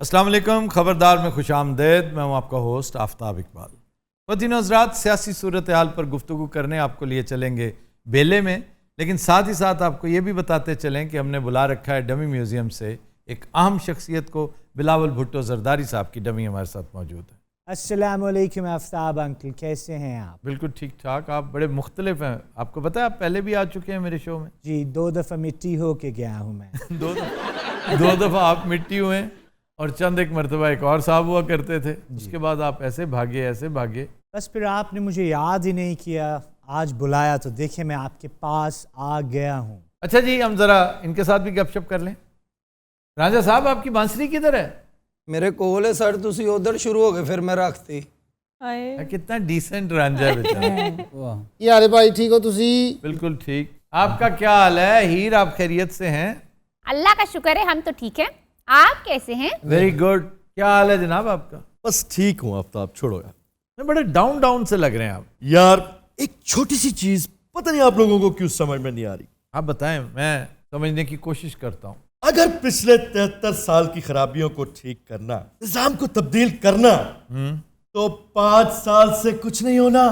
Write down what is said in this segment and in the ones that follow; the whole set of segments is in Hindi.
अस्सलाम वालेकुम, खबरदार में खुशामदेद। मैं हूँ आपका होस्ट आफ्ताब इकबाल। वतीनो हज़रात, सियासी सूरत हाल पर गुफ्तगू करने आपको लिए चलेंगे बेले में, लेकिन साथ ही साथ आपको ये भी बताते चलें कि हमने बुला रखा है डमी म्यूज़ियम से एक अहम शख्सियत को। बिलावल भुट्टो जरदारी साहब की डमी हमारे साथ मौजूद है। अस्सलाम वालेकुम आफ्ताब अंकल, कैसे हैं आप? बिल्कुल ठीक ठाक। आप बड़े मुख्तलिफ हैं। आपको पता है आप पहले भी आ चुके हैं मेरे शो में? जी, 2 दफ़ा मिट्टी हो के गया हूँ मैं। दो दफ़ा आप मिट्टी हुए और चंद एक मरतबा एक और साहब हुआ करते थे। उसके बाद आप ऐसे भागे। बस फिर आपने मुझे याद ही नहीं किया। आज बुलाया तो देखिए मैं आपके पास आ गया हूँ। अच्छा जी, हम ज़रा इनके साथ भी गपशप कर लें। राजा साहब, आपकी बांसुरी किधर है? मेरे कोल है सर, तुसी उधर शुरू हो गए फिर मैं रखती। कितना डिसेंट रांझा है बेचारा। यारे भाई ठीक हो तुसी? बिल्कुल ठीक। आपका क्या हाल है हीर? आप खैरियत से हैं? अल्लाह का शुक्र है, हम तो ठीक हैं। आप कैसे हैं? Very good. क्या हाल है जनाब आपका? बस ठीक हूँ आफ्ताब, छोड़ो यार। मैं बड़े डाउन से लग रहे हैं आप। यार एक छोटी सी चीज पता नहीं आप लोगों को क्यों समझ में नहीं आ रही। आप बताएं, मैं समझने की कोशिश करता हूँ। अगर पिछले 73 साल की खराबियों को ठीक करना, निजाम को तब्दील करना, तो 5 साल से कुछ नहीं होना,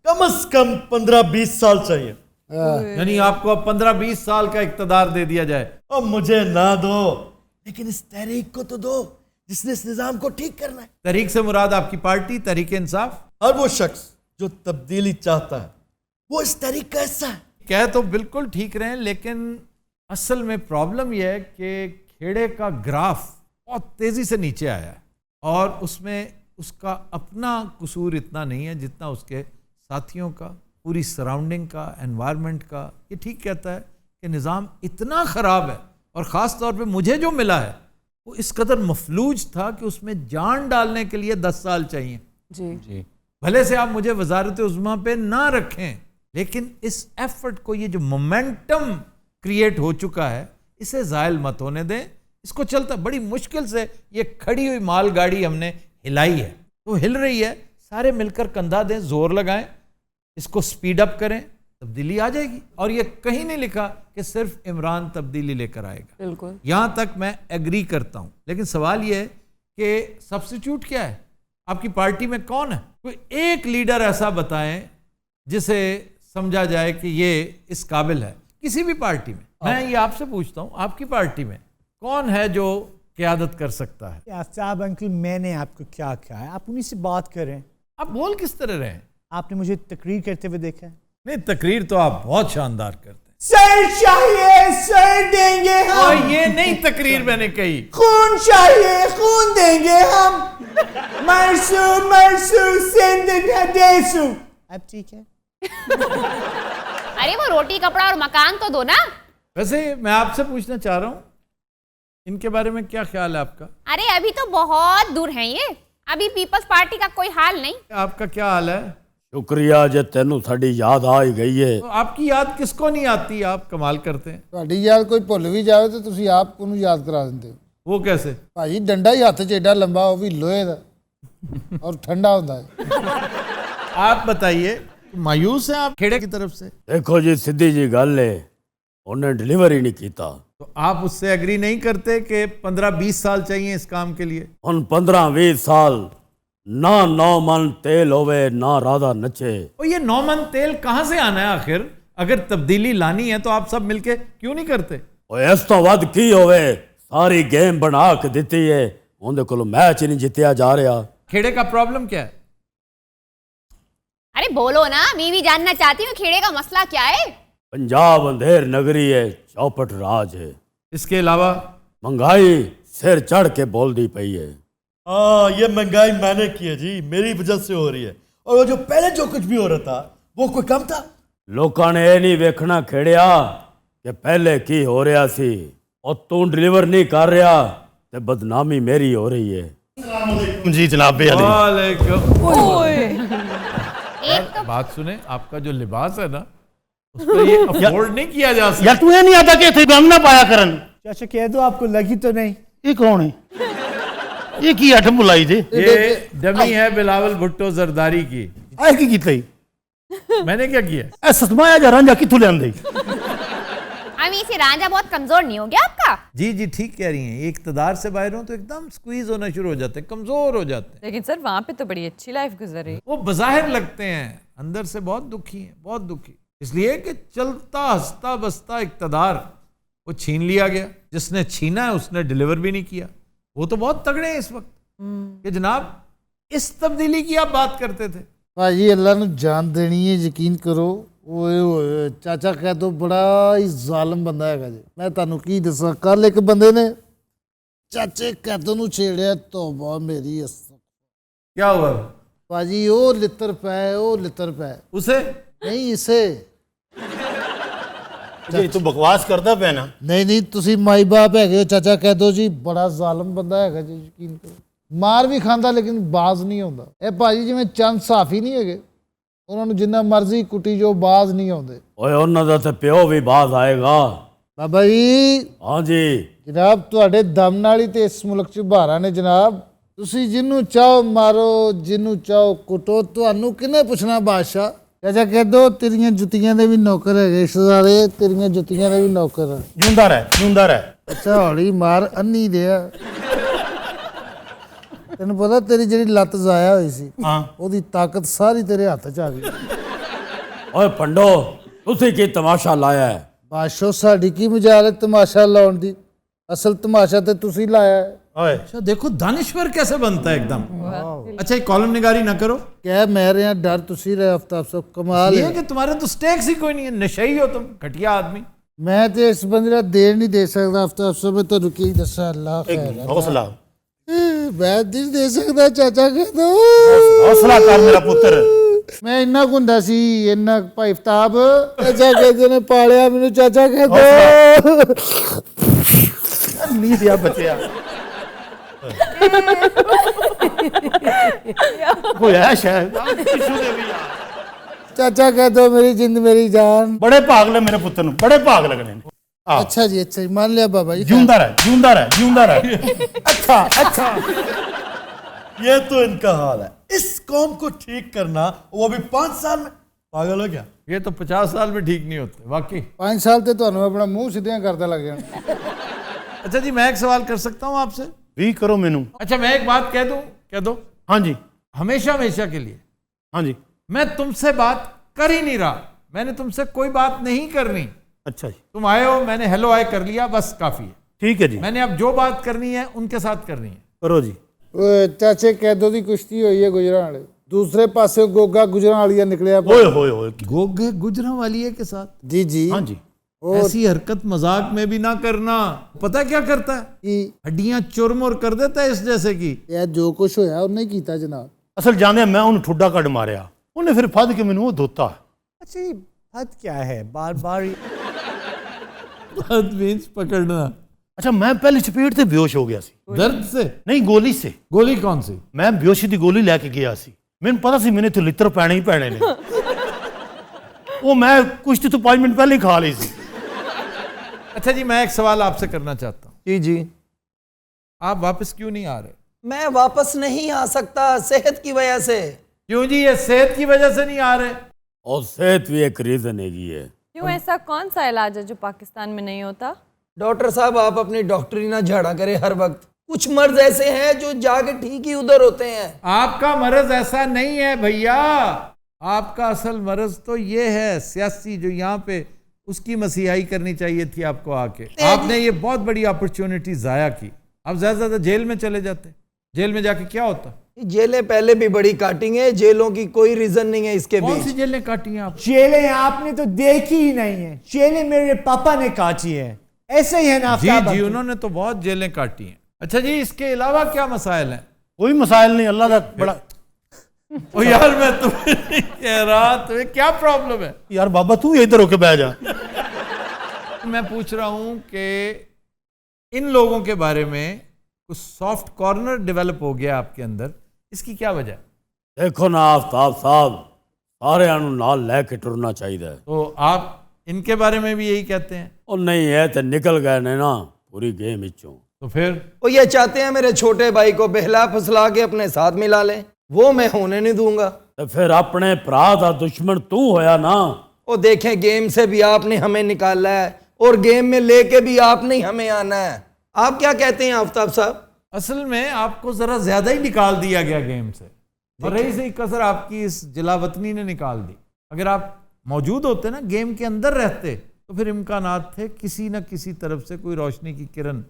कम से कम 15-20 साल चाहिए। यानी आपको अब 15-20 साल का इक्तदार दे दिया जाए। और मुझे ना दो, लेकिन इस तहरीक को तो दो जिसने इस निजाम को ठीक करना है। तहरीक से मुराद आपकी पार्टी तहरीक इंसाफ? हर वो शख्स जो तब्दीली चाहता है वो इस तहरीक का हिस्सा है। कह तो बिल्कुल ठीक रहे हैं, लेकिन असल में प्रॉब्लम यह है कि खेड़े का ग्राफ बहुत तेज़ी से नीचे आया है और उसमें उसका अपना कसूर इतना नहीं है जितना उसके साथियों का, पूरी सराउंडिंग का, एनवायरनमेंट का। ये ठीक कहता है कि निज़ाम इतना ख़राब है और ख़ास तौर पे मुझे जो मिला है वो इस कदर मफलूज था कि उसमें जान डालने के लिए 10 साल चाहिए। जी। भले से आप मुझे वजारत उज़्मा पे ना रखें, लेकिन इस एफर्ट को, ये जो मोमेंटम क्रिएट हो चुका है, इसे ज़ायल मत होने दें। इसको चलता, बड़ी मुश्किल से ये खड़ी हुई मालगाड़ी हमने हिलाई है, तो हिल रही है। सारे मिलकर कंधा दें, जोर लगाएं, इसको स्पीड अप करें, तब्दीली आ जाएगी। और ये कहीं नहीं लिखा कि सिर्फ इमरान तब्दीली लेकर आएगा। बिल्कुल, यहाँ तक मैं एग्री करता हूँ, लेकिन सवाल ये है कि सब्स्टिट्यूट क्या है? आपकी पार्टी में कौन है? कोई एक लीडर ऐसा बताएं जिसे समझा जाए कि ये इस काबिल है किसी भी पार्टी में। मैं ये आपसे पूछता हूँ, आपकी पार्टी में कौन है जो क़यादत कर सकता है? आफ्ताब अंकल, मैंने आपको क्या कहा है? आप उन्हीं से बात करें। आप बोल किस तरह रहे हैं? आपने मुझे तकरीर करते हुए देखा है? नहीं, तकरीर तो आप बहुत शानदार करते हैं। सर चाहिए, सर देंगे हम। और ये नहीं तकरीर मैंने कही। खून चाहिए, खून देंगे हम। मरसू देसू। अब ठीक है? अरे वो रोटी कपड़ा और मकान तो दो ना। वैसे मैं आपसे पूछना चाह रहा हूँ, इनके बारे में क्या ख्याल है आपका? अरे अभी तो बहुत दूर हैं ये, अभी पीपल्स पार्टी का कोई हाल नहीं। आपका क्या हाल है? शुक्रिया जे तेनू साड़ी याद आ ही गई है। तो आपकी याद किसको नहीं आती? आप कमाल करते हैं। ਤੁਹਾਡੀ याद कोई भुल भी जाए तो ਤੁਸੀਂ ਆਪ ਉਹਨੂੰ याद करा देंगे हो। वो कैसे? भाई डंडा ही हथ च एडा लंबा, वो भी लोहे का और ठंडा होता है। आप बताइए, मायूस हैं आप खेड़े की तरफ से? देखो जी, सीधी जी गल है, उन्हें डिलीवर ही नहीं किया। तो आप उससे एग्री नहीं करते कि 15-20 साल चाहिए इस काम के लिए? उन 15-20 साल ना 9 मन तेल होवे, ना राधा नचे। और ये 9 मन तेल कहाँ से आना है आखिर? अगर तब्दीली लानी है तो आप सब मिलके क्यों नहीं करते? और इस तो वध की होवे, सारी गेम बना के दी है, उनके को मैच ही नहीं जितया जा रहा। खेड़े का प्रॉब्लम क्या है? अरे बोलो ना, मैं भी जानना चाहती हूँ खेड़े का मसला क्या है। पंजाब अंधेर नगरी है, चौपट राज है। इसके अलावा महंगाई सिर चढ़ के बोल दी पई है। हाँ, ये महंगाई मैंने की है जी, मेरी वजह से हो रही है। और वो जो पहले जो कुछ भी हो रहा था वो कोई कम था? लोगों ने ये नहीं वेखना खेड़िया कि पहले की हो रहा सी, और तू डिलीवर नहीं कर रहा तो बदनामी मेरी हो रही है। जी जनाब। वालेकुम। एक तो बात सुने, आपका जो लिबास है ना, उस पर ये अफोर्ड नहीं किया जा सकता। यार तुम्हें नहीं आता कि थे हम ना पाया करन। चाचा कह दो, आपको लगी तो नहीं? ये कौन है? ये की अठ बुलाई जे? ये डमी है बिलावल भुट्टो जरदारी की। आए की कीता ही? मैंने क्या किया? ए सतमाया जा रांझा किथों ले आंदे? हम इसे रांझा बहुत कमजोर नहीं हो गया आपका? जी जी ठीक कह रही हैं, ये इक़्तिदार से बाहर हो तो एकदम स्क्वीज होना शुरू हो जाते हैं, कमजोर हो जाते हैं। लेकिन सर वहाँ पे तो बड़ी अच्छी लाइफ गुजर रही। वो बज़ाहिर लगते हैं, अंदर से बहुत दुखी हैं, बहुत दुखी, इसलिए कि चलता हंसता बसता इक़्तिदार वो छीन लिया गया। जिसने छीना है उसने डिलीवर भी नहीं किया। वो तो बहुत तगड़े हैं इस वक्त कि जनाब इस तब्दीली की आप बात करते थे। ਭਾਜੀ ਅੱਲਾ ਨੂੰ ਜਾਨ ਦੇਣੀ ਹੈ, ਯਕੀਨ ਕਰੋ। ਓਏ ਓਏ ਚਾਚਾ ਕੈਦੋ ਬੜਾ ਹੀ ਜ਼ਾਲਮ ਬੰਦਾ ਹੈਗਾ ਜੀ। ਮੈਂ ਤੁਹਾਨੂੰ ਕੀ ਦੱਸਾਂ, ਕੱਲ ਇੱਕ ਬੰਦੇ ਨੇ ਚਾਚੇ ਕੈਦੋ ਨੂੰ ਛੇੜਿਆ, ਤੋਬਾ ਮੇਰੀ ਅਸਤ। क्या हुआ? ਭਾਜੀ ਉਹ ਲਿੱਤਰ ਪੈ, ਉਹ ਲਿੱਤਰ ਪੈ। उसे ਨਹੀਂ ਇਸੇ ਜੀ ਤੂੰ ਬਕਵਾਸ ਕਰਦਾ ਪਿਆ ਨਾ। ਨਹੀਂ ਨਹੀਂ, ਤੁਸੀਂ ਮਾਈ ਬਾਪ ਹੈਗੇ ਹੋ ਚਾਚਾ ਕੈਦੋ ਜੀ, ਬੜਾ ਜ਼ਾਲਮ ਬੰਦਾ ਹੈਗਾ ਜੀ, ਯਕੀਨ ਕਰੋ। ਮਾਰ ਵੀ ਖਾਂਦਾ ਲੇਕਿਨ ਬਾਜ਼ ਨਹੀਂ ਆਉਂਦਾ। ਇਹ ਭਾਜੀ ਜਿਵੇਂ ਚੰਦ ਸਾਫੀ ਨਹੀਂ ਹੈਗੇ, ਉਹਨਾਂ ਨੂੰ ਜਿੰਨਾ ਮਰਜ਼ੀ ਕੁੱਟੀ ਜੋ ਬਾਜ਼ ਨਹੀਂ ਆਉਂਦੇ। ਓਏ ਉਹਨਾਂ ਦਾ ਤੇ ਪਿਓ ਵੀ ਬਾਜ਼ ਆਏਗਾ। ਬਾਬਾ ਜੀ ਹਾਂਜੀ ਜਨਾਬ ਤੁਹਾਡੇ ਦਮ ਨਾਲ ਹੀ ਤੇ ਇਸ ਮੁਲਕ 'ਚ ਬਹਾਰਾਂ ਨੇ ਜਨਾਬ। ਤੁਸੀਂ ਜਿਹਨੂੰ ਚਾਹੋ ਮਾਰੋ, ਜਿਹਨੂੰ ਚਾਹੋ ਕੁੱਟੋ, ਤੁਹਾਨੂੰ ਕਿਹਨੇ ਪੁੱਛਣਾ ਬਾਦਸ਼ਾਹ। ਚਾਚਾ ਕੈਦੋ ਤੇਰੀਆਂ ਜੁੱਤੀਆਂ ਦੇ ਵੀ ਨੌਕਰ ਹੈਗੇ ਸਾਰੇ, ਤੇਰੀਆਂ ਜੁੱਤੀਆਂ ਦੇ ਵੀ ਨੌਕਰ ਆ। ਜਿਉਂਦਾ ਰਹਿ, ਜਿਉਂਦਾ ਰਹਿ। ਅੱਛਾ ਹੌਲੀ ਮਾਰ, ਅੰਨੀ ਦਿਆ। ਤੈਨੂੰ ਪਤਾ ਤੇਰੀ ਜਿਹੜੀ ਲੱਤ ਜ਼ਾਇਆ ਹੋਈ ਸੀ, ਹਾਂ ਉਹਦੀ ਤਾਕਤ ਸਾਰੀ ਤੇਰੇ ਹੱਥ 'ਚ ਆ ਗਈ। ਓਏ ਪੰਡੋ ਤੁਸੀਂ ਕੀ ਤਮਾਸ਼ਾ ਲਾਇਆ ਹੈ? ਬਾਦਸ਼ਾਹ ਸਾਡੀ ਕੀ ਮਜਾਲ ਹੈ ਤਮਾਸ਼ਾ ਲਾਉਣ ਦੀ, ਅਸਲ ਤਮਾਸ਼ਾ ਤੇ ਤੁਸੀਂ ਲਾਇਆ ਹੈ। ਓਏ अच्छा देखो दानिश्वर कैसे बनता है एकदम। अच्छा ये कॉलम निगारी ना करो, ਕਹਿ ਮੈਂ ਰਿਹਾ ਡਰ ਤੁਸੀਂ ਰਹੇ ਆਫਤਾਬ ਸਾਹਿਬ, ਕਮਾਲ ये ਹੈ। कि तुम्हारे तो स्टेक्स ही कोई नहीं है, नशेई हो तुम, घटिया आदमी। ਮੈਂ ਤੇ ਇਸ ਬੰਦੇ ਦਾ ਦੇਣ ਨਹੀਂ ਦੇ ਸਕਦਾ ਆਫਤਾਬ ਸਾਹਿਬ, ਮੈਂ ਤੁਹਾਨੂੰ ਕੀ ਦੱਸਾਂ। ਅੱਲਾਹ ਖੈਰ ਹੈ। ਹੌਸਲਾ ਮੈਂ ਨਹੀਂ ਦੇ ਸਕਦਾ ਚਾਚਾ ਕੈਦੋ। ਹੌਸਲਾ ਕਰ ਮੇਰਾ ਪੁੱਤਰ। ਮੈਂ ਇੰਨਾ ਕੁ ਹੁੰਦਾ ਸੀ, ਇੰਨਾ ਭਾਈ ਆਫਤਾਬ ਚਾਚਾ ਕੈਦੋ ਨੇ ਪਾਲਿਆ ਮੈਨੂੰ। ਚਾਚਾ ਕੈਦੋ ਨਹੀਂ ਦਿਆ ਬਚਿਆ ਹੋਇਆ ਸ਼ਾਇਦ ਟਿਸ਼ੂ ਦੇ ਵੀ ਯਾਰ। ਚਾਚਾ ਕੈਦੋ ਮੇਰੀ ਜਿੰਦ ਮੇਰੀ ਜਾਨ। ਬੜੇ ਭਾਗ ਲੈ ਮੇਰੇ ਪੁੱਤਰ ਨੂੰ, ਬੜੇ ਭਾਗ ਲੱਗਣੇ ਨੇ। अच्छा जी, अच्छा जी, मान लिया बाबा जी। ਜਿਉਂਦਾ ਰਹਿ, ਜਿਉਂਦਾ ਰਹਿ, ਜਿਉਂਦਾ ਰਹਿ। अच्छा अच्छा। ये तो इनका हाल है। इस कौम को ठीक करना, वो भी 5 साल में। पागल हो गया। ये तो 50 साल में ठीक नहीं होते वाकई। 5 साल ਤੇ ਤੁਹਾਨੂੰ ਆਪਣਾ ਮੂੰਹ ਸਿੱਧਿਆਂ ਕਰਦਾ ਲੱਗ ਜਾਣਾ। अच्छा जी मैं एक सवाल कर सकता हूँ आपसे? ਵੀ ਕਰੋ ਮੈਨੂੰ। अच्छा मैं एक बात कह दूं, कह दो। ਹਾਂਜੀ हमेशा हमेशा के लिए ਹਾਂਜੀ मैं तुमसे बात कर ही नहीं रहा, मैंने तुमसे कोई बात नहीं करनी। ਅੱਛਾ ਜੀ तुम आए हो, मैंने हेलो हाय कर लिया, बस काफी है। ਠੀਕ ਹੈ ਜੀ, मैंने अब जो बात करनी है उनके साथ करनी है। ਕਰੋ ਜੀ। ਓਏ ਚਾਚੇ ਕੈਦੋ ਦੀ ਕੁਸ਼ਤੀ ਹੋਈ ਹੈ ਗੁਜਰਾਂ ਵਾਲੇ, ਦੂਸਰੇ ਪਾਸੇ ਗੋਗਾ ਗੁਜਰਾਂ ਵਾਲੀਆ ਨਿਕਲਿਆ। ਓਏ ਹੋਏ ਹੋਏ गोगे गुजरा वाली है के साथ ਜੀ ਜੀ ਹਾਂਜੀ ऐसी हरकत मजाक में भी ना करना। पता क्या करता है? ਕੀ हड्डियां चुरमुर कर देता है इस जैसे की। ਇਹ ਜੋ ਕੁਛ ਹੋਇਆ ਉਹਨੇ ਕੀਤਾ ਜਨਾਬ। ਅਸਲ ਜਾਂਦੇ ਮੈਂ ਉਹਨੂੰ ਠੁੱਡਾ ਕੱਢ ਮਾਰਿਆ, ਉਹਨੇ ਫਿਰ ਫੱਦ ਕੇ ਮੈਨੂੰ ਉਹ ਧੋਤਾ। अच्छा ये हद क्या है, बार बार मीन्स पकड़ना। ਅੱਛਾ ਮੈਂ ਪਹਿਲੀ ਚਪੇਟ ਤੇ ਬੇਹੋਸ਼ ਹੋ ਗਿਆ ਸੀ। दर्द से? ਨਹੀਂ ਗੋਲੀ ਸੇ। गोली कौन सी? ਮੈਂ ਬੇਹੋਸ਼ੀ ਦੀ ਗੋਲੀ ਲੈ ਕੇ ਗਿਆ ਸੀ, ਮੈਨੂੰ ਪਤਾ ਸੀ ਮੈਨੇ ਇੱਥੇ ਲਿੱਤਰ ਪੈਣੇ ਹੀ ਪੈਣੇ ਨੇ। ਉਹ ਮੈਂ ਕੁਸ਼ਤੀ ਤੋਂ 5 ਮਿੰਟ ਪਹਿਲੇ ਹੀ ਖਾ ਲਈ ਸੀ। अच्छा जी मैं एक सवाल आपसे करना चाहता हूँ, जी जी। आप वापस क्यों नहीं आ रहे? मैं वापस नहीं आ सकता सेहत की वजह से। क्यों जी, ये सेहत की वजह से नहीं आ रहे? और सेहत भी एक रीजन हैगी है। क्यों, ऐसा कौन सा इलाज है जो पाकिस्तान में नहीं होता? डॉक्टर साहब आप अपनी डॉक्टरी ना झाड़ा करें हर वक्त। कुछ मर्ज ऐसे हैं जो जाके ठीक ही उधर होते हैं। आपका मर्ज ऐसा नहीं है भैया, आपका असल मर्ज तो ये है सियासी, जो यहाँ पे उसकी मसीहाई करनी चाहिए थी आपको आके। आपने ये बहुत बड़ी अपॉर्चुनिटी जाया की। आप ज्यादा से ज्यादा जेल में चले जाते, जेल में जाके क्या होता? जेलें पहले भी बड़ी काटेंगे, जेलों की कोई रीजन नहीं है इसके कौन सी बीच। जेलें काटी हैं आप? जेलें आपने तो देखी ही नहीं है, जेलें मेरे पापा ने काटी है। ऐसे ही है ना जी आफ्ताब जी अब्दुल? उन्होंने तो बहुत जेलें काटी हैं। अच्छा जी इसके अलावा क्या मसाइल हैं? ਕੋਈ ਮਸਾਇਲ ਨਹੀਂ, ਅੱਲਾ ਦਾ ਬੜਾ। ओ यार मैं तुम्हें नहीं कह रहा, तुम्हें क्या प्रॉब्लम है? ਯਾਰ ਬਾਬਾ ਤੂੰ ਇੱਧਰ ਹੋ ਕੇ ਬਹਿ ਜਾ। मैं पूछ रहा हूं कि इन लोगों के बारे में कुछ सॉफ्ट कॉर्नर डेवलप हो गया आपके अंदर, इसकी क्या वजह? देखो ना आफ्ताब साहब, सारे नाल लैके टुरना चाहिए। तो आप इनके बारे में भी यही कहते हैं? और नहीं है तो निकल गए ने ना पूरी गेम इचों। तो फिर वो ये चाहते हैं मेरे छोटे भाई को बहला फुसला के अपने साथ मिला लें, वो मैं होने नहीं दूंगा। तो फिर अपने भरा दा दुश्मन तू होया ना। वो देखें गेम से भी आपने हमें निकाला है, और गेम में लेके भी आपने ही हमें आना है। आप क्या कहते हैं आफ्ताब साहब? असल में आपको जरा ज्यादा ही निकाल दिया गया गेम से, और रही सही कसर आपकी इस जिलावतनी ने निकाल दी। अगर आप मौजूद होते ना, गेम के अंदर रहते, तो फिर इम्कानात थे किसी न किसी तरफ से कोई रोशनी की किरण।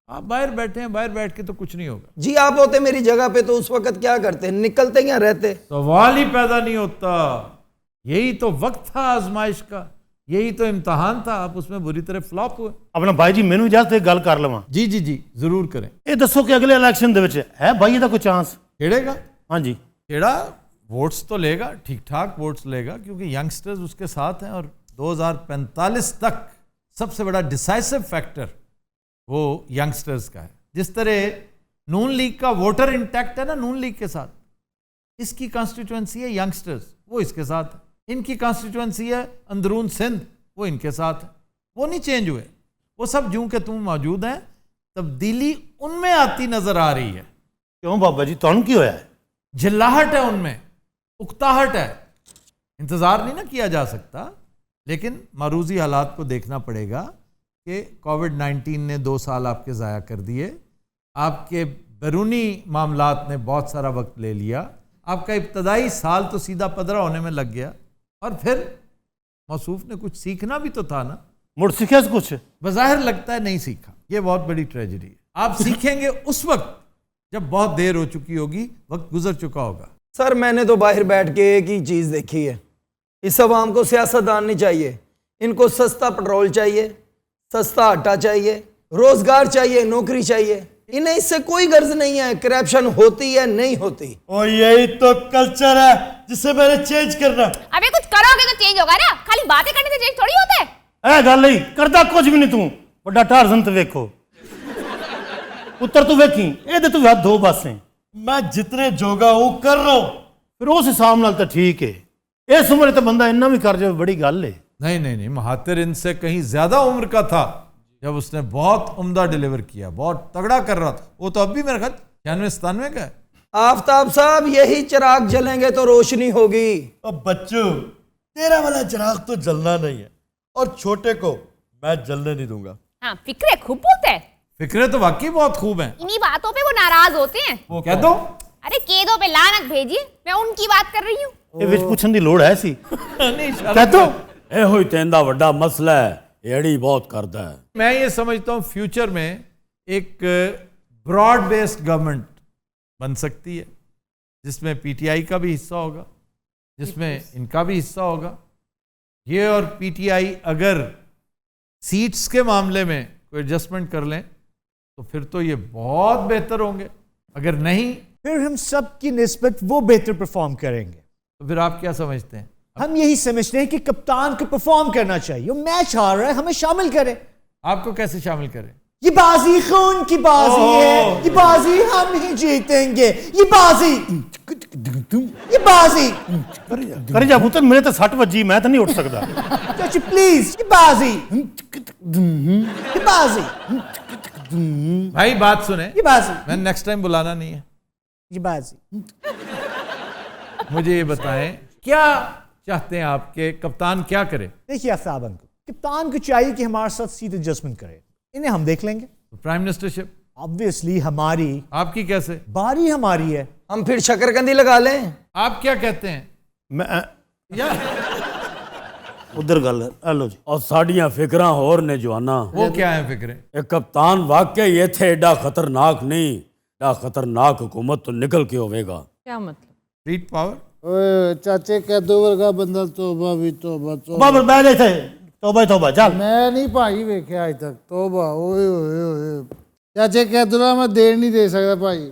आप बाहर बैठे हैं, बाहर बैठ के तो कुछ नहीं होगा। जी आप होते मेरी जगह पे तो उस वक्त क्या करते? निकलते या रहते? सवाल ही पैदा नहीं होता। यही तो वक्त था आजमाइश का, यही तो इम्तहान था। आप उसमें बुरी तरह फ्लॉप हुए। अपना भाई जी मैनू इजाजत एक गल कर लवां। जी जी जी जरूर करें। ਇਹ ਦੱਸੋ ਕਿ ਅਗਲੇ ਇਲੈਕਸ਼ਨ ਦੇ ਵਿੱਚ ਹੈ ਭਾਈ ਇਹਦਾ ਕੋਈ ਚਾਂਸ? खेड़ेगा ਹਾਂਜੀ खेड़ा वोट्स तो लेगा, ठीक ठाक वोट्स लेगा, क्योंकि यंगस्टर्स उसके साथ हैं। और 2045 तक सबसे बड़ा डिसाइसिव फैक्टर वो यंगस्टर्स का है। जिस तरह नून लीग का वोटर इंटैक्ट है ना नून लीग के साथ, इसकी कॉन्स्टिट्यूएंसी है यंगस्टर्स, वो इसके साथ है। इनकी कॉन्स्टिट्यूएंसी है अंदरून सिंध, वो इनके साथ है। वो नहीं चेंज हुए, वो सब जूं के तुम मौजूद हैं। तब्दीली उनमें आती नजर आ रही है। ਕਿਉਂ ਬਾਬਾ ਜੀ ਤੁਹਾਨੂੰ ਕੀ ਹੋਇਆ ਹੈ? झल्लाहट है उनमें, उकताहट है। इंतज़ार नहीं ना किया जा सकता, लेकिन मारूजी हालात को देखना पड़ेगा कि कोविड-19 ने 2 साल आपके ज़ाया कर दिए, आपके बैरूनी मामलात ने बहुत सारा वक्त ले लिया, आपका इब्तदाई साल तो सीधा पदरा होने में लग गया, और फिर मौसूफ ने कुछ सीखना भी तो था ना। ਮੁੜ ਸਿੱਖਿਆ ਕੁਛ? बज़ाहिर लगता है नहीं सीखा। ये बहुत बड़ी ट्रेजेडी है। आप सीखेंगे उस वक्त जब बहुत देर हो चुकी होगी, वक्त गुजर चुका होगा। सर मैंने तो बाहर बैठ के एक ही चीज़ देखी है, इस अवाम को सियासतदान नहीं चाहिए, इनको सस्ता पेट्रोल चाहिए, सस्ता आटा चाहिए, रोजगार चाहिए, नौकरी चाहिए। इन्हें इससे कोई गर्ज नहीं है करप्शन होती है नहीं होती। और यही तो कल्चर है जिसे मैंने चेंज करना। अबे कुछ करोगे तो चेंज होगा ना, खाली बातें करने से चेंज थोड़ी होता है। ਇਹ ਗੱਲ ਹੀ ਕਰਦਾ ਕੁਝ ਵੀ ਨਹੀਂ ਤੂੰ। ਵੱਡਾ ਟਾਰਜ਼ਨ ਤੇ ਵੇਖੋ ਉੱਤਰ ਤੂੰ ਵੇਖੀ ਇਹਦੇ ਤੂੰ ਹੱਥ ਧੋ ਬਾਸੇ। मैं जितने जोगा हूं कर रहा हूं। ਫਿਰ ਉਸ ਹਿਸਾਬ ਨਾਲ ਤਾਂ ਠੀਕ ਹੈ। ਇਸ ਉਮਰੇ ਤਾਂ ਬੰਦਾ ਇੰਨਾ ਵੀ ਕਰ ਜਾਵੇ ਬੜੀ ਗੱਲ ਹੈ। नहीं नहीं नहीं, महातिर इनसे कहीं ज्यादा उम्र का था जब उसने बहुत उम्दा डिलीवर किया, बहुत तगड़ा कर रहा था। वो तो अब भी मेरे ख्याल 96-97 का है। आफ्ताब साहब यही चिराग जलेंगे तो रोशनी होगी। अब बच्चू तेरा वाला चिराग तो जलना नहीं है, और छोटे को मैं जलने नहीं दूंगा। हाँ फिक्रे खूब बोलते हैं। फिक्रे तो वाकई बहुत खूब हैं। इन्हीं बातों पे वो नाराज होते हैं। वो कह दो। अरे केदों पे लानत भेजिए, मैं उनकी बात कर रही हूँ। ਇਹ ਵਿੱਚ ਪੁੱਛਣ ਦੀ ਲੋੜ ਹੈ ਸੀ? नहीं ਕਹਿ ਦੋ। ਇਹੋ ਹੀ ਤੈਂਦਾ ਵੱਡਾ ਮਸਲਾ ਹੈ, ਏੜੀ ਬਹੁਤ ਕਰਦਾ ਹੈ। मैं ये समझता हूँ फ्यूचर में एक ब्रॉड बेस्ड गवर्नमेंट बन सकती है, जिसमें पीटीआई का भी हिस्सा होगा, जिसमें इनका भी हिस्सा होगा। ये और पीटीआई अगर सीट्स के मामले में कोई एडजस्टमेंट कर लें तो फिर तो ये बहुत बेहतर होंगे। अगर नहीं फिर हम सब की निस्बत वो बेहतर परफॉर्म करेंगे। तो फिर आप क्या समझते हैं? हम यही समझते हैं कि कप्तान को परफॉर्म करना चाहिए। वो मैच हार रहा है, हमें शामिल करें। आपको कैसे शामिल करें? ये बाजी खून की बाजी है, ये बाजी हम ही जीतेंगे। ये बाजी, ये बाजी। ਕਰੇ ਜਾ ਪੁੱਤਰ ਮੇਰੇ ਤਾਂ 60 ਵੱਜੀ ਮੈਂ ਤਾਂ ਨਹੀਂ ਉੱਠ ਸਕਦਾ। चाची प्लीज, ये बाजी, ये बाजी, भाई बात सुने, ये बाजी, मैंने नेक्स्ट टाइम बुलाना नहीं है। ये बाजी। मुझे ये बताएं क्या चाहते हैं आपके कप्तान क्या करे? देखिए आफ्ताब अंकल, कप्तान को चाहिए कि हमारे साथ सीधे एडजस्टमेंट करे। इन्हें हम देख लेंगे। प्राइम मिनिस्टरशिप ऑब्वियसली हमारी आपकी कैसे? बारी हमारी है। हम फिर शकरकंदी लगा लें। आप क्या कहते हैं? ਮੈਂ या ਉਧਰ ਗੱਲ ਹੈ ਲੋ ਜੀ। और साड़ियां फिक्रां होर ने जवाना। वो क्या है फिक्रे? ਇਹ ਕਪਤਾਨ ਵਾਕਈ ਇੱਥੇ ਏਡਾ ਖਤਰਨਾਕ ਨਹੀਂ, ਏਡਾ ਖਤਰਨਾਕ हुकूमत तो निकल के होवेगा। क्या मतलब? Street power. ਓਏ ਚਾਚੇ ਕੈਦੋ ਵਰਗਾ ਬੰਦਾ ਤੋਬਾ ਵੀ ਤੋਬਾ ਬਾਬਰ ਬਹਿ ਜਾ ਇੱਥੇ। ਤੋਬਾ ਹੀ ਤੋਬਾ ਚੱਲ। ਮੈਂ ਨਹੀਂ ਭਾਈ ਵੇਖਿਆ ਅਜ ਤੱਕ। ਤੋਬਾ ਓਏ ਓਏ ਓਏ ਚਾਚੇ ਕੈਦੋ ਦਾ ਮੈਂ ਦੇਣ ਨਹੀਂ ਦੇ ਸਕਦਾ ਭਾਈ।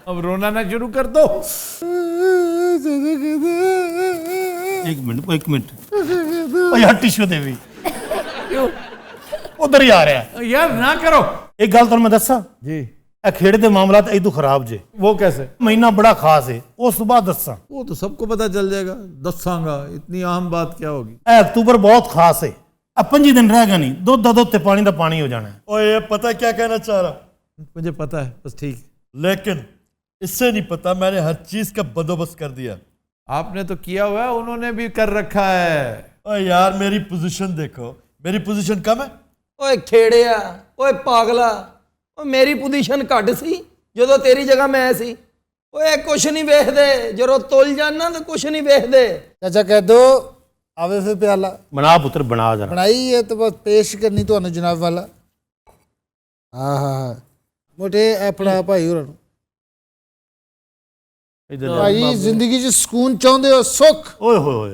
अब रोना ना शुरू कर दो। ਇੱਕ ਮਿੰਟ ਓ ਯਾਰ ਟਿਸ਼ੂ ਦੇ ਵੀ ਉਧਰ ਹੀ ਆ ਰਿਹਾ। यार ना करो। ਇੱਕ ਗੱਲ ਤੁਹਾਨੂੰ ਮੈਂ ਦੱਸਾਂ जी ਇਹ ਖੇਡ ਦੇ ਮਾਮਲਾਤ ਇਦੋਂ ਖਰਾਬ ਜੇ। वो कैसे? ਮਹੀਨਾ ਬੜਾ ਖਾਸ ਹੈ ਉਸ ਤੋਂ ਬਾਅਦ ਦੱਸਾਂ। वो तो सबको पता चल जाएगा। दसांगा इतनी आम बात क्या होगी? ਇਹ ਅਕਤੂਬਰ ਬਹੁਤ ਖਾਸ ਹੈ। ਆ 5 ਦਿਨ ਰਹਿ ਗਏ ਨਹੀਂ, ਦੁੱਧ ਦਾ ਦੁੱਧ ਤੇ ਪਾਣੀ ਦਾ ਪਾਣੀ ਹੋ ਜਾਣਾ। और ये पता क्या कहना चाह रहा, मुझे पता है बस ठीक। लेकिन इससे नहीं पता मैंने हर चीज का बंदोबस्त कर दिया। आपने तो किया हुआ है, उन्होंने भी कर रखा है। ओए यार मेरी पोजीशन देखो, मेरी पोजीशन कम है। ओए खेड़िया, ओए पागला, ओ मेरी पोजीशन घट सी जो तेरी जगह मैं सी। ओए कुछ नहीं वेखदे, जो तुल जाना तो कुछ नहीं वेखदे। चाचा कह दो आवे फिर प्याला बना पुत्र बना जरा। बनाई है तो बस पेश करनी ਤੁਹਾਨੂੰ जनाब वाला। हाँ हाँ मोटे अपना भाई होਰਾਂ ਨੂੰ इधर भाई जिंदगी 'ਚ ਸਕੂਨ ਚਾਹੁੰਦੇ ਹੋ, ਸੁੱਖ। ओए होए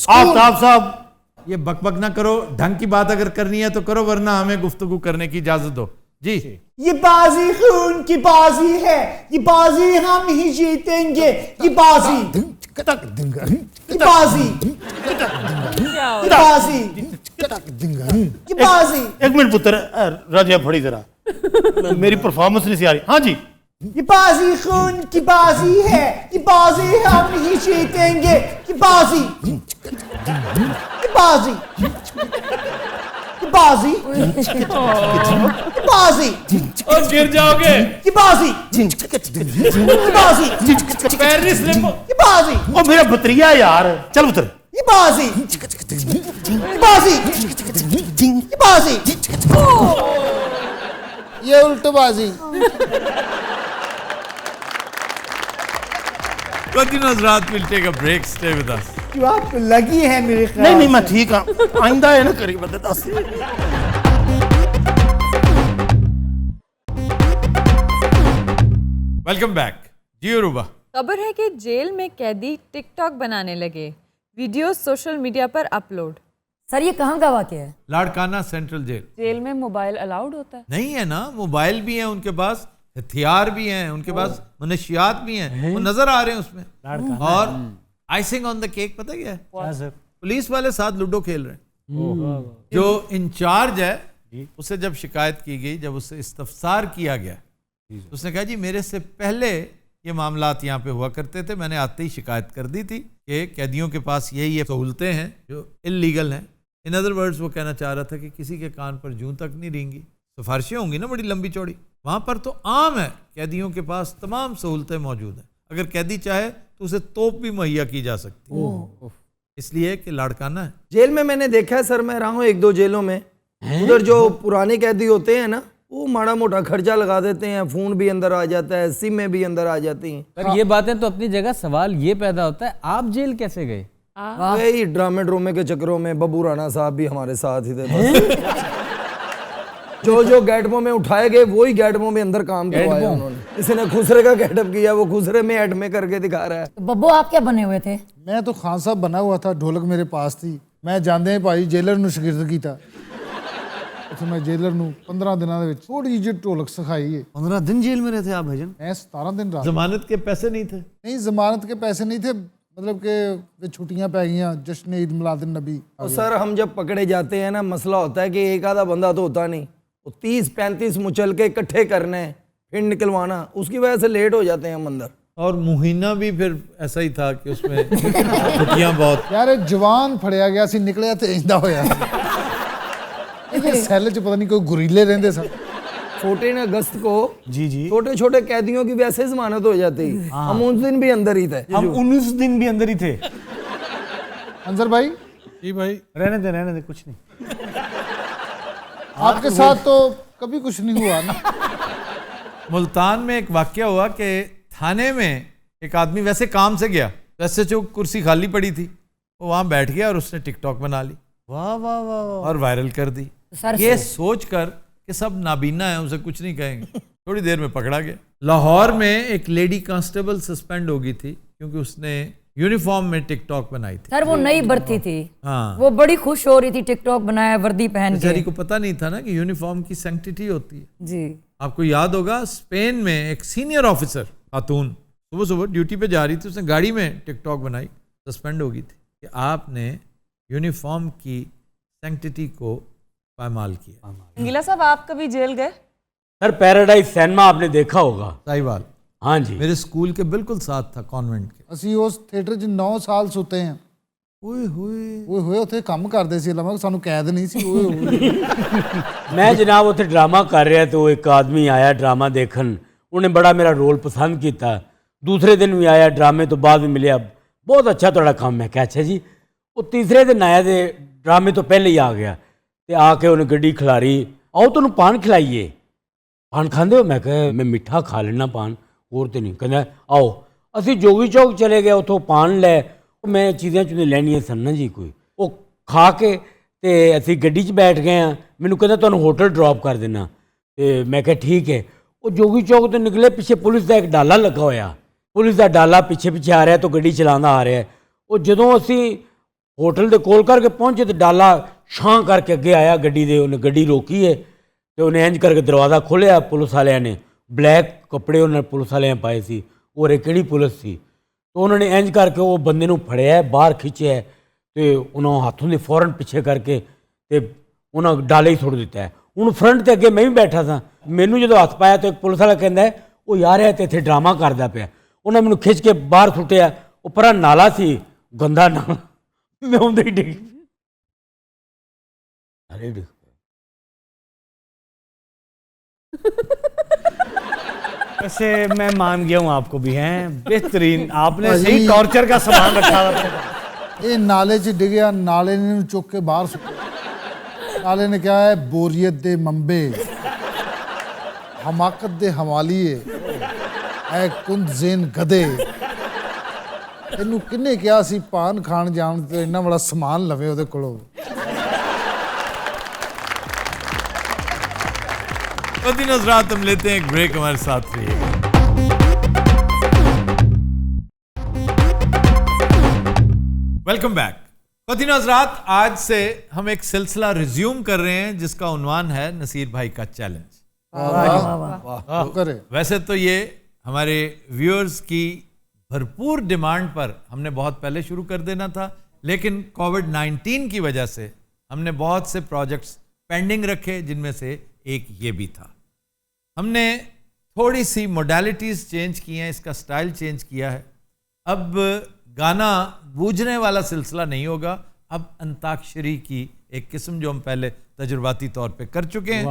आफ्ताब साहब, ये बकबक ना करो, ढंग की बात अगर करनी है तो करो, वरना हमें गुफ्तगू करने की इजाजत दो जी। ये बाजी खून की बाजी है, ये बाजी हम ही जीतेंगे, ये बाजी, ये बाजी, ये बाजी, ये बाजी। एक मिनट पुत्र, राजिया फड़ी जरा, मेरी परफॉर्मेंस नहीं सी आ रही। हाँ जी, ये बाजी खून की बाजी है, ये बाजी हम ही जीतेंगे, ये बाजी, ये बाजी, ये बाजी, ये बाजी, और गिर जाओगे, ये बाजी, ये बाजी, पैर नहीं स्लिप। ये बाजी, ओ मेरा भतरिया यार, चल पुत्र। ये बाजी, ये बाजी, ये बाजी। ये उल्टबाजी। Continuous Raat will take a break. Stay with us. जो आपको लगी है मेरे ख्याल नहीं नहीं मैं ठीक हाँ, आइंदा है ना करी बंदे दस। Welcome back. जी रूबा। खबर है कि जेल में कैदी टिकटॉक बनाने लगे, वीडियो सोशल मीडिया पर अपलोड। सर ये कहाँ का वाक़या है? लाड़काना सेंट्रल जेल। जेल में मोबाइल अलाउड होता है? नहीं है ना, मोबाइल भी है उनके पास, हथियार भी हैं उनके पास, मनशियात भी हैं, वो नजर आ रहे हैं उसमें। और आइसिंग ऑन द केक पता क्या है? पुलिस वाले साथ लूडो खेल रहे हैं। जो इंचार्ज है उसे जब शिकायत की गई, जब उससे इस्तफसार किया गया, उसने कहा जी मेरे से पहले ये मामलात यहाँ पे हुआ करते थे, मैंने आते ही शिकायत कर दी थी कि कैदियों के पास यही सहूलतें हैं जो इल्लीगल हैं। इन अदर वर्ड्स वो कहना चाह रहा था कि किसी के कान पर जूं तक नहीं रेंगी, सिफारिशें होंगी ना बड़ी लंबी चौड़ी, वहाँ पर तो आम है, कैदियों के पास तमाम सहूलतें मौजूद हैं। अगर कैदी चाहे तो उसे तोप भी मुहैया की जा सकती है, इसलिए कि लाड़काना है। जेल में मैंने देखा है सर, मैं रहा हूँ एक दो जेलों में, उधर जो पुराने कैदी होते हैं ना, वो माड़ा मोटा खर्चा लगा देते हैं, फोन भी अंदर आ जाता है, सिमें भी अंदर आ जाती हैं। पर ये बातें तो अपनी जगह, सवाल ये पैदा होता है आप जेल कैसे गए? वही ड्रामे ड्रोमे के चक्करों में बब्बू राणा साहब भी हमारे साथ ही थे। जो गैटमो में उठाए गए वही गैटमो में अंदर काम करवाया उन्होंने। किसी ने खुसरे का गेटअप किया, वो खुसरे में एड में करके दिखा रहा है। तो बब्बू आप क्या बने हुए थे? मैं तो खान साहब बना हुआ था, ढोलक मेरे पास थी। मैं ਜਾਂਦੇ ਭਾਈ ਜੇਲਰ ਨੂੰ ਸ਼ਾਗਿਰਦ ਕੀਤਾ। ਉੱਥੇ मैं जेलर ਨੂੰ 15 ਦਿਨਾਂ ਦੇ ਵਿੱਚ ਥੋੜੀ ਜਿਹੀ ਢੋਲਕ ਸਿਖਾਈ ਹੈ। 15 दिन जेल में रहे थे आप भाईजान? मैं 17 दिन रहा। जमानत के पैसे नहीं थे? नहीं जमानत के पैसे नहीं थे, मतलब कि छुट्टियां पै गई, जश्न ईद मिलाद नबी। और सर हम जब पकड़े जाते हैं ना, मसला होता है कि एक आधा बंदा तो होता नहीं, वो 30-35 मुचल के इकट्ठे करने फिर निकलवाना, उसकी वजह से लेट हो जाते हैं हम अंदर। और मुहीना भी फिर ऐसा ही था कि उसमें छुट्टियां बहुत। यार जवान फड़िया गया सी, निकलिया तो इंदा होया। सैल च पता नहीं कोई गुरीले रहंदे सन। 14 अगस्त को जी जी छोटे छोटे कैदियों की वैसे जमानत हो जाती, हम उस दिन भी अंदर ही थे। हम 19 दिन भी अंदर ही थे। अंजर भाई जी भाई, रहने दे कुछ नहीं। आपके साथ तो कभी कुछ नहीं हुआ ना? मुल्तान में एक वाकया हुआ कि थाने में एक आदमी वैसे काम से गया, वैसे जो कुर्सी खाली पड़ी थी, वो वहाँ बैठ गया और उसने टिकटॉक बना ली। वाह वाह वाह। और वायरल कर दी, ये सोच कर कि सब नाबीना है, उसे कुछ नहीं कहेंगे। थोड़ी देर में पकड़ा गया। लाहौर में एक लेडी कांस्टेबल सस्पेंड हो गई थी क्योंकि उसने यूनिफॉर्म में टिकटॉक बनाई थी। सर वो नई भर्ती थी, हाँ, वो बड़ी खुश हो रही थी, टिकटॉक बनाया वर्दी पहन के। बेचारी को पता नहीं था ना कि यूनिफॉर्म की सैंक्टिटी होती है। जी आपको याद होगा स्पेन में एक सीनियर ऑफिसर खातून सुबह सुबह ड्यूटी पे जा रही थी, उसने गाड़ी में टिकटॉक बनाई, सस्पेंड हो गई थी कि आपने यूनिफॉर्म की सैंक्टिटी को पामाल किया। गीला साहब आप कभी जेल गए? सर पैराडाइज सिनेमा आपने देखा होगा? साहिवाल, हाँ जी, मेरे स्कूल के बिल्कुल साथ था, कॉन्वेंट के। ਅਸੀਂ ਉਸ ਥੀਏਟਰ 'ਚ 9 ਸਾਲ ਸੁੱਤੇ ਹਾਂ। ओए होए ਓਏ ਹੋਏ ਉੱਥੇ ਕੰਮ ਕਰਦੇ ਸੀ, ਲਮਾ ਸਾਨੂੰ ਕੈਦ ਨਹੀਂ ਸੀ। ਓਏ ਹੋਏ मैं जनाब उत्थे ड्रामा कर रहा तो एक आदमी आया ड्रामा देखन, उन्हें बड़ा मेरा रोल पसंद किया। दूसरे दिन भी आया ड्रामे तो बाद भी मिलिया, बहुत अच्छा ਤੁਹਾਡਾ ਕੰਮ ਹੈ। ਕਿਹਾ ਅੱਛਾ ਜੀ। ਉਹ ਤੀਸਰੇ ਦਿਨ ਆਇਆ ਤੇ ਡਰਾਮੇ ਤੋਂ ਪਹਿਲੇ ਹੀ ਆ ਗਿਆ ਤੇ ਆ ਕੇ ਉਹਨੇ ਗੱਡੀ ਖਿਲਾਰੀ, ਆਓ ਤੁਹਾਨੂੰ ਪਾਨ ਖਿਲਾਈਏ। ਪਾਨ ਖਾਂਦੇ ਹੋ? ਮੈਂ ਕਿਹਾ ਮੈਂ ਮਿੱਠਾ ਖਾ ਲੈਣਾ ਪਾਨ, ਹੋਰ ਤੇ ਨਹੀਂ। ਕਹਿੰਦਾ ਆਓ। ਅਸੀਂ ਜੋਗੀ ਚੌਕ ਚਲੇ ਗਏ, ਉੱਥੋਂ ਪਾਨ ਲੈ, ਮੈਂ ਚੀਜ਼ਾਂ ਚੁਣੇ ਲੈਣੀਆਂ ਸਨ ਨਾ ਜੀ ਕੋਈ। ਉਹ ਖਾ ਕੇ ਤੇ ਅਸੀਂ ਗੱਡੀ 'ਚ ਬੈਠ ਗਏ ਹਾਂ। ਮੈਨੂੰ ਕਹਿੰਦਾ ਤੁਹਾਨੂੰ ਹੋਟਲ ਡ੍ਰੌਪ ਕਰ ਦੇਣਾ ਤੇ ਮੈਂ ਕਿਹਾ ਠੀਕ ਹੈ। ਉਹ ਜੋਗੀ ਚੌਕ ਤੋਂ ਨਿਕਲੇ, ਪਿੱਛੇ ਪੁਲਿਸ ਦਾ ਇੱਕ ਡਾਲਾ ਲੱਗਾ ਹੋਇਆ, ਪੁਲਿਸ ਦਾ ਡਾਲਾ ਪਿੱਛੇ ਪਿੱਛੇ ਆ ਰਿਹਾ ਤਾਂ ਗੱਡੀ ਚਲਾਉਂਦਾ ਆ ਰਿਹਾ। ਉਹ ਜਦੋਂ ਅਸੀਂ ਹੋਟਲ ਦੇ ਕੋਲ ਕਰਕੇ ਪਹੁੰਚੇ ਤੇ ਡਾਲਾ ਛਾਂ ਕਰਕੇ ਅੱਗੇ ਆਇਆ ਗੱਡੀ ਦੇ। ਉਹਨੇ ਗੱਡੀ ਰੋਕੀ ਹੈ ਤੇ ਉਹਨੇ ਇੰਜ ਕਰਕੇ ਦਰਵਾਜ਼ਾ ਖੋਲ੍ਹਿਆ। ਪੁਲਿਸ ਵਾਲਿਆਂ ਨੇ ਬਲੈਕ ਕੱਪੜੇ ਉਹਨਾਂ ਪੁਲਿਸ ਵਾਲਿਆਂ ਪਾਏ ਸੀ, ਉਹ ਰੇ ਕਿਹੜੀ ਪੁਲਿਸ ਸੀ। ਤਾਂ ਉਹਨਾਂ ਨੇ ਇੰਜ ਕਰਕੇ ਉਹ ਬੰਦੇ ਨੂੰ ਫੜਿਆ, ਬਾਹਰ ਖਿੱਚਿਆ ਤੇ ਉਹਨਾਂ ਹੱਥੋਂ ਦੇ ਫੌਰਨ ਪਿੱਛੇ ਕਰਕੇ ਤੇ ਉਹਨਾਂ ਡਾਲੇ ਹੀ ਸੁੱਟ ਦਿੱਤਾ। ਹੁਣ ਫਰੰਟ ਤੇ ਅੱਗੇ ਮੈਂ ਵੀ ਬੈਠਾ ਸਾਂ। ਮੈਨੂੰ ਜਦੋਂ ਹੱਥ ਪਾਇਆ ਤਾਂ ਇੱਕ ਪੁਲਿਸ ਵਾਲਾ ਕਹਿੰਦਾ ਉਹ ਯਾਰ ਇਹ ਤੇ ਇੱਥੇ ਡਰਾਮਾ ਕਰਦਾ ਪਿਆ। ਉਹਨਾਂ ਮੈਨੂੰ ਖਿੱਚ ਕੇ ਬਾਹਰ ਸੁੱਟਿਆ। ਉਹ ਪਰਾਂ ਨਾਲਾ ਸੀ, ਗੰਦਾ ਨਾਲਾ, मैं उधर ही डिग अरे वैसे मैं मान गया हूँ आपको भी हैं बेहतरीन, आपने सही टॉर्चर का सामान रखा हुआ। ਇਹ ਨਾਲੇ 'ਚ ਡਿੱਗਿਆ, ਨਾਲੇ ਨੇ ਇਹਨੂੰ ਚੁੱਕ ਕੇ ਬਾਹਰ ਸੁੱਟਿਆ। ਨਾਲੇ ਨੇ ਕਿਹਾ ਹੈ ਬੋਰੀਅਤ ਦੇ ਮੰਬੇ, ਹਮਾਕਤ ਦੇ ਹਵਾਲੀਏ, ਐ ਕੁੰਦ ਜ਼ੇਨ ਗਧੇ। ਇਹਨੂੰ ਕਿੰਨੇ ਕਿਹਾ ਸੀ ਪਾਨ ਖਾਣ ਜਾਣ ਤੇ ਇੰਨਾ ਬੜਾ ਸਮਾਨ ਲਵੇ ਉਹਦੇ ਕੋਲੋਂ। दिन रात हम लेते हैं एक ब्रेक, हमारे साथ रहिएगा। Welcome back. कदीन हज़रात, आज से हम एक सिलसिला रिज्यूम कर रहे हैं जिसका उन्वान है नसीर भाई का चैलेंज। वैसे तो ये हमारे व्यूअर्स की भरपूर डिमांड पर हमने बहुत पहले शुरू कर देना था, लेकिन कोविड-19 की वजह से हमने बहुत से प्रोजेक्ट्स पेंडिंग रखे, जिनमें से एक ये भी था। हमने थोड़ी सी मोडालिटीज़ चेंज की हैं, इसका स्टाइल चेंज किया है। अब गाना बूझने वाला सिलसिला नहीं होगा, अब अंताक्षरी की एक किस्म जो हम पहले तजुर्बाती तौर पे कर चुके हैं,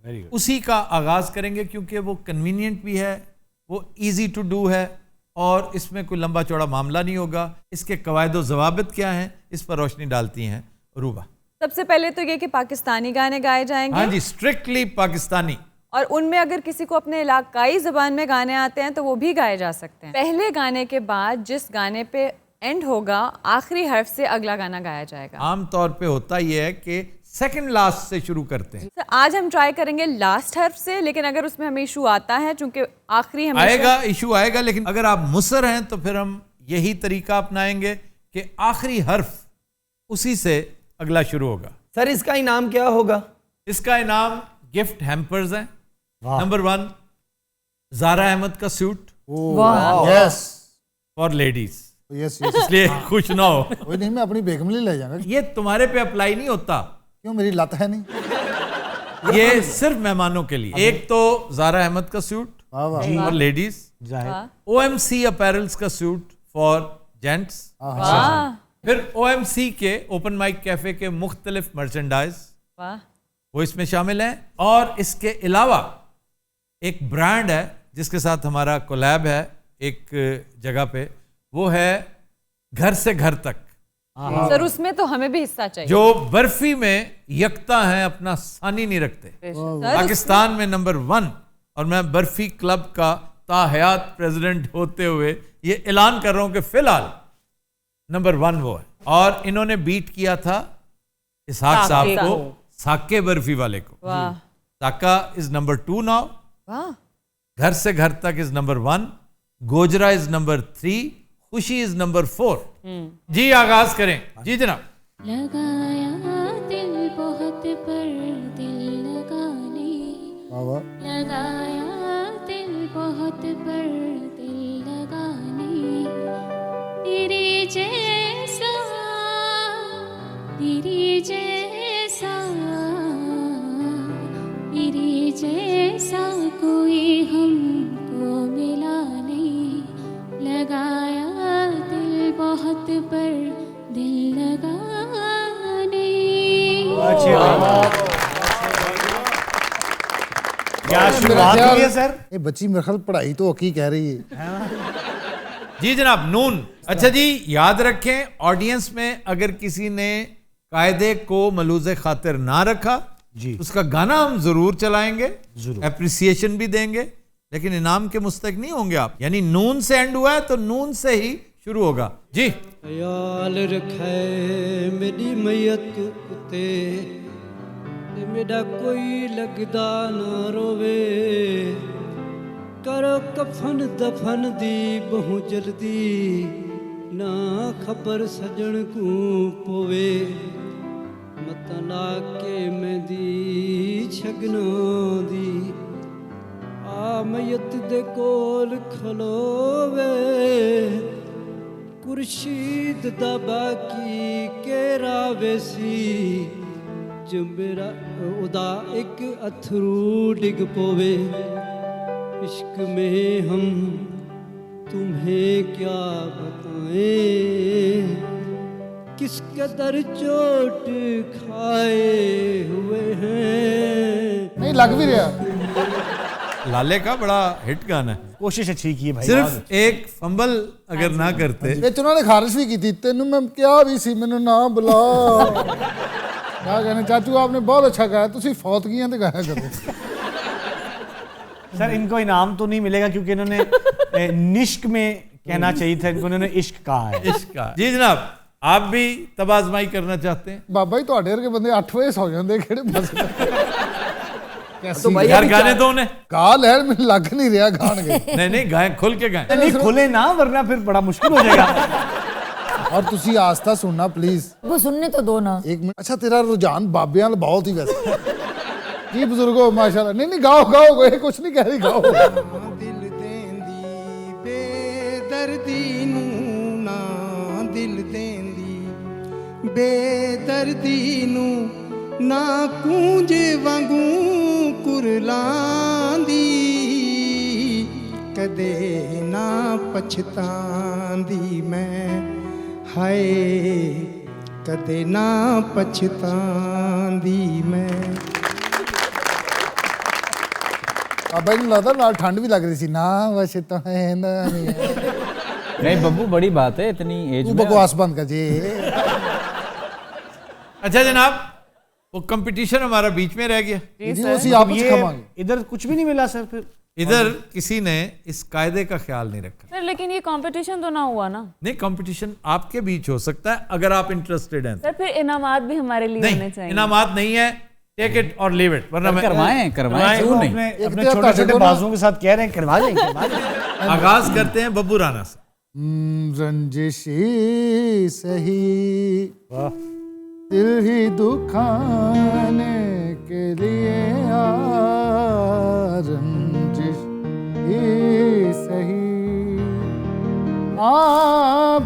वेरी गुड, उसी का आगाज़ करेंगे, क्योंकि वो कन्वीनियंट भी है, वो ईजी टू डू है और इसमें कोई लंबा चौड़ा मामला नहीं होगा। इसके कवायद व ज़वाबित क्या हैं, इस पर रोशनी डालती हैं रूबा। सबसे पहले तो ये कि पाकिस्तानी गाने गाए जाएंगे। हाँ जी, स्ट्रिक्टली पाकिस्तानी, और उनमें अगर किसी को अपने इलाकाई ज़बान में गाने आते हैं तो वो भी गाए जा सकते हैं। पहले गाने के बाद जिस गाने पे एंड होगा, आखिरी हर्फ से अगला गाना गाया जाएगा। आम तौर पे होता ये है कि सेकंड लास्ट से शुरू करते हैं। तो आज हम ट्राई करेंगे लास्ट हर्फ से, लेकिन अगर उसमें हमें इशू आता है, चूंकि आखिरी आएगा, इशू आएगा, लेकिन अगर आप मुसर हैं तो फिर हम यही तरीका अपनाएंगे कि आखिरी हर्फ उसी से अगला शुरू होगा। सर इसका इनाम क्या होगा? इसका इनाम गिफ्ट हैम्पर्स हैं। नंबर 1 ज़ारा अहमद का suit, yes, for ladies, yes, इसलिए खुश ना हो। कोई नहीं, मैं अपनी बेगम ले जाऊंगा। ये तुम्हारे पे अप्लाई नहीं होता। क्यों, मेरी लत है नहीं? ये सिर्फ मेहमानों के लिए। एक तो ज़ारा अहमद का suit for ladies, OMC apparels का सूट फॉर जेंट्स, फिर OMC के ओपन माइक कैफे के मुख्तलिफ मर्चेंडाइज वो इसमें शामिल है, और इसके अलावा एक ब्रांड है जिसके साथ हमारा कोलैब है एक जगह पे, वो है घर से घर तक। सर उसमें तो हमें भी हिस्सा चाहिए। जो बर्फी में यकता है, अपना सानी नहीं रखते, पाकिस्तान में नंबर 1, और मैं बर्फी क्लब का ताहयात प्रेसिडेंट होते हुए ये ऐलान कर रहा हूं कि फिलहाल नंबर 1 वो है। और इन्होंने बीट किया था इसहाक साहब को, साके बर्फी वाले को। साका इज नंबर 2 नाउ, घर से घर तक is number 1, Gojra is number 3, खुशी इज नंबर 4। जी आगाज करें। जी जनाब। लगाया दिल बहुत पर दिल लगाने, लगाया दिल बहुत पर दिल लगाने, तेरे जैसा तेरे जैसा तेरे जैसा कोई हमको मिला नहीं, लगाया दिल बहुत पर दिल लगाने। क्या शुरुआत हुई है सर? ये बच्ची मेरे ख्याल पढ़ाई तो हकी कह रही है। जी जनाब, नून। अच्छा जी, याद रखें ऑडियंस में अगर किसी ने कायदे को मलूज़े खातिर ना रखा जी, उसका गाना हम जरूर चलाएंगे, एप्रिसिएशन भी देंगे, लेकिन इनाम के मुस्तक नहीं होंगे आप। यानी नून से एंड हुआ है तो नून से ही शुरू होगा जी। ख्याल रखे मेरी मैयत उते ते मेरा कोई लगदा ना रोवे, करो कफन दफन दी बहु जल्दी, ना खबर सजन को पोवे, मतना के मेंदी छगना दी, आ मैयत दे कोल खलोवे, खुर्शीद दा बाकी केरा वेसी, जो मेरा उदा एक अथरू डिग पोवे, इश्क में हम तुम्हें क्या बताएं, किस कदर चोट खाए हुए हैं। नहीं लग भी रहा। लाले का बड़ा हिट गाना है। कोशिश अच्छी की है भाई। सिर्फ एक फंबल अगर ना करते। ਵਿੱਚ ਉਹਨਾਂ ਨੇ ਖਾਰਿਸ਼ भी की थी, तेनू मैं ਕਿਹਾ भी ਸੀ ਮੈਨੂੰ ना बुला। क्या कहने चाचू, आपने बहुत अच्छा गाया, तुसी फौतगियां ते गाया करो। सर इनको इनाम तो नहीं मिलेगा क्योंकि इन्होंने निश्क में कहना चाहिए था, इनको इन्होंने इश्क कहा है। इश्क कहा। जी जनाब, आप भी तब आजमाई करना चाहते हैं? बाबा जी ਤੁਹਾਡੇ ਵਰਗੇ ਬੰਦੇ 8 ਵਜੇ ਸੌ ਜਾਂਦੇ ਕਿਹੜੇ ਪਾਸੇ। तो भाई यार गाने दो उन्हें। गा लहर में लग नहीं रहा गाने। नहीं गाएं, खुल के गाएं। नहीं खुले ना, वरना फिर बड़ा मुश्किल हो जाएगा। और तुसी आस्था सुनना प्लीज। वो सुनने तो दो ना। एक मिनट। अच्छा तेरा रुझान बाबे वाला बहुत ही वैसे। जी बुजुर्गो माशाल्लाह। नहीं गाओ गाओ, कोई कुछ नहीं कह रही, गाओ। दिल देंदी बेदर्दी नू ना, दिल देंदी बेदर्दी नू ना, कूंज वांगू कुरलांदी, कदे ना पछतांदी मैं, हाय कदे ना पछतांदी मैं। बाबा जी लगता नाल ठंड भी लग रही सी ना, वैसे तो है नहीं बब्बू, बड़ी बात है इतनी एज में। बकवास बंद कर जी। अच्छा जनाब, वो कंपटीशन हमारा बीच में रह गया। इधर कुछ भी नहीं मिला सर। फिर इधर किसी ने इस कायदे का ख्याल नहीं रखा। सर लेकिन ये कंपटीशन तो ना हुआ ना। नहीं, कंपटीशन आपके बीच हो सकता है अगर आप इंटरेस्टेड हैं। सर फिर इनामात भी हमारे लिए होने चाहिए। इनामात नहीं है, टेक इट और लीव इट, वरना मैं करवाएं क्यों नहीं। अपने छोटे-छोटे बाजुओं के साथ कह रहे हैं करवा लेंगे। आगाज करते हैं बब्बू राना से। रंजिशी सही दिल ही दुखाने के लिए रंजिश ही सही,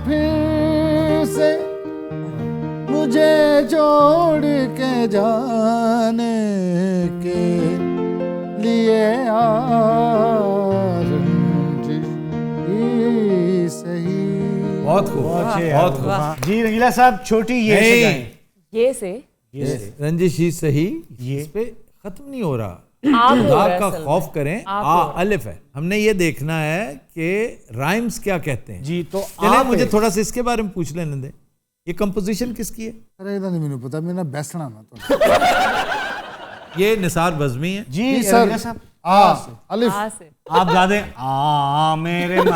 फिर से मुझे जोड़ के जाने के लिए रंजिश ही सही। बहुत खूब, बहुत खूब। जी रंगीला साहब, छोटी ये से रंजिश ही सही, इस पे खत्म नहीं हो रहा। खुदा का खौफ करें, अलिफ है। हमने ये देखना है कि राइम्स क्या कहते हैं। जी तो चलिए मुझे थोड़ा सा इसके बारे में पूछ लेने दें। ये कंपोजिशन किसकी है? अरे इधर नहीं मैंने पता, मेरा बैसना ना तो। ये निसार बज़मी है। जी सर साहब। अलिफ आप गा दें। मेरे मन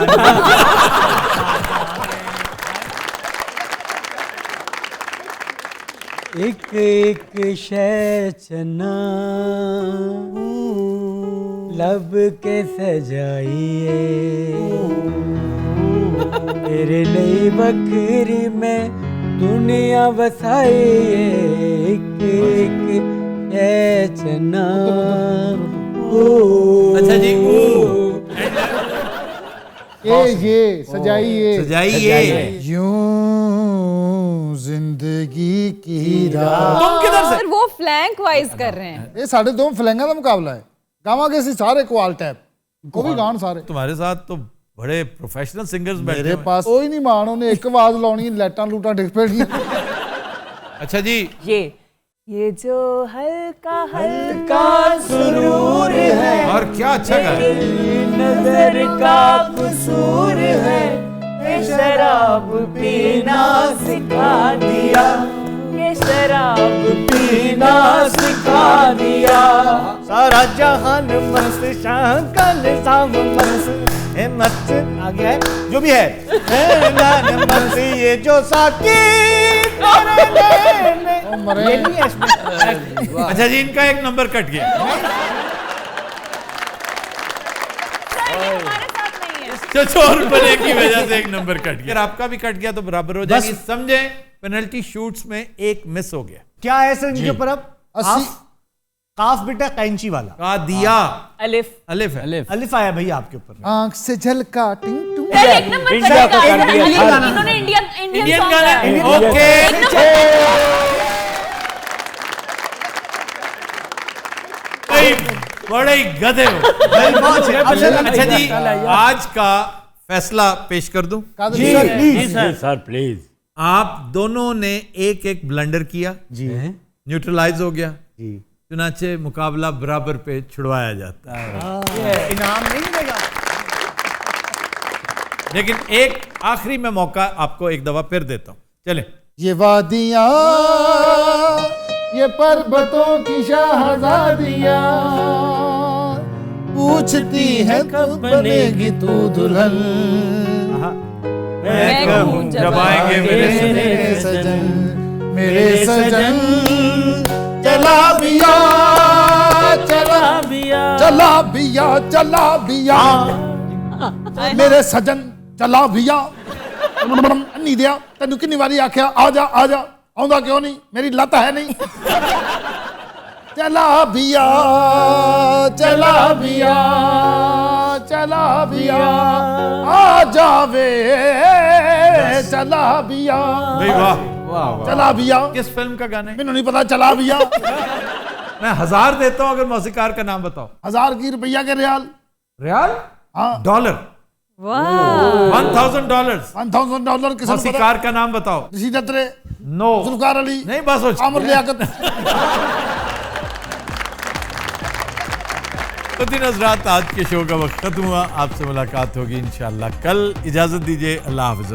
एक एक शै चना लब के सजाइए, तेरे लिए बकरी में दुनिया बसाइए, एक एक शै चना। अच्छा जी, ये सजाइए यूं जिंदगी की राह। तुम किधर से? सर वो फ्लैंक वाइज कर रहे हैं। ये साढ़े दो फ्लैंगा का मुकाबला है। गावांगे सी सारे क्वाल टैप, वो भी गान सारे। तुम्हारे साथ तो बड़े प्रोफेशनल सिंगर्स बैठे मेरे पास कोई नहीं मान, उन्हें एक आवाज लानी, लाइटां लूटां डिग पेड़ियां। अच्छा जी, ये जो हल्का हल्का सुरूर है और क्या अच्छा गाया। नजर का कसूर है, शराब पीना सिखा दिया, ये शराब पीना सिखा दिया। सारा जहान मस्त शाह का निजाम मस्त है, मस्त आ गया है जो भी है मस्त ये जो साकी ये नहीं है इसमें। अच्छा जी, इनका एक नंबर कट गया। चोर बने की वजह से एक नंबर कट गया। आपका भी कट गया तो बराबर हो जाएगी। समझे, पेनल्टी शूट्स में एक मिस हो गया। क्या है सर इनके ऊपर? अब काफ बेटा कैंची वाला का दिया, अलिफ अलिफ है, अलिफ अलिफ आया भैया आपके ऊपर। आंख से झलका टिंग टुंग। एक नंबर इन्होंने इंडियन गाना। ओके, बड़े ही गधे हो। अच्छा जी, आज का फैसला पेश कर दूं? जी सर प्लीज। आप दोनों ने एक एक ब्लंडर किया जी, न्यूट्रलाइज हो गया जी, चुनाचे मुकाबला बराबर पे छुड़वाया जाता है। इनाम नहीं मिलेगा। लेकिन एक आखिरी में मौका आपको एक दफा फिर देता हूं, चले। ये वादियाँ, ये पर्वतों की शहजादियाँ पूछती है कब बनेगी तू दुल्हन। मैं कहूं जब आएंगे मेरे सजन, मेरे सजन। चला बिया, चला बिया, चला बिया, चला बिया, मेरे सजन चला बिया। नहीं दिया तेन कितनी बारी आख्या आ जा आ जा, आउंदा क्यों नहीं? मेरी लत है नहीं। चला बिया, चला बिया, चला बिया, आ जावे चला बिया। भाई वाह, चला बिया किस फिल्म का गाना है? मैनू नहीं पता। चला बिया। मैं 1000 देता हूं अगर मौसीकार का नाम बताओ। 1000 की रुपया के रियाल। रियाल? हाँ, डॉलर। $1000। $1000 किसी मौसीकार का नाम बताओ। ऋषि दत्रे। नो। जुल्फकार अली। नहीं, बस हो आमिर लियाकत। तो दिन हज़रात, आज के शो का वक्त खत्म हुआ। आपसे मुलाकात होगी इंशाअल्लाह कल। इजाजत दीजिए, अल्लाह हाफ़िज़।